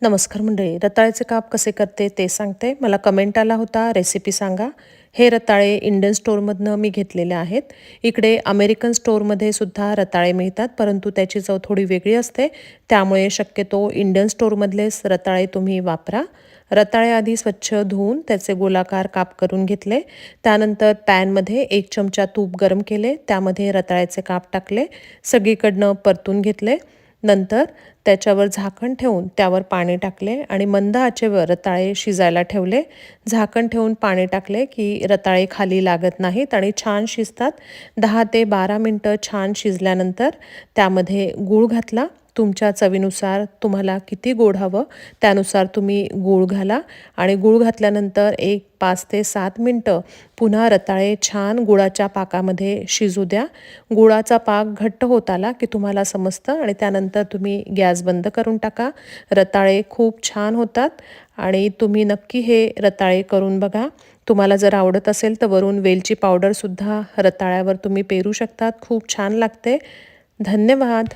नमस्कार मंडळी. रताळ्याचे काप कसे करते ते सांगते. मला कमेंट आला होता, रेसिपी सांगा. हे रताळे इंडियन स्टोअरमधनं मी घेतलेले आहेत. इकडे अमेरिकन स्टोअरमध्ये सुद्धा रताळे मिळतात, परंतु त्याची चव थोडी वेगळी असते. त्यामुळे शक्यतो इंडियन स्टोअरमधलेच रताळे तुम्ही वापरा. रताळे आधी स्वच्छ धुवून त्याचे गोलाकार काप करून घेतले. त्यानंतर पॅनमध्ये 1 चमचा तूप गरम केले. त्यामध्ये रताळ्याचे काप टाकले. सगळीकडनं परतून घेतले. नंतर त्याच्यावर झाकण ठेवून त्यावर पाणी टाकले आणि मंद आचेवर रताळे शिजायला ठेवले. झाकण ठेवून पाणी टाकले की रताळे खाली लागत नाहीत आणि छान शिजतात. 10 ते 12 मिनटं छान शिजल्यानंतर त्यामध्ये गूळ घातला. तुमच्या चवीनुसार तुम्हाला किती गोड हवं त्यानुसार तुम्ही गूळ घाला आणि गूळ घातल्यानंतर 5 ते 7 मिनटं पुन्हा रताळे छान गुळाच्या पाकामध्ये शिजू द्या. गुळाचा पाक घट्ट होत आला की तुम्हाला समजतं आणि त्यानंतर तुम्ही गॅस बंद करून टाका. रताळे खूप छान होतात आणि तुम्ही नक्की हे रताळे करून बघा. तुम्हाला जर आवडत असेल तर वरून वेलची पावडरसुद्धा रताळ्यावर तुम्ही पेरू शकतात. खूप छान लागते. धन्यवाद.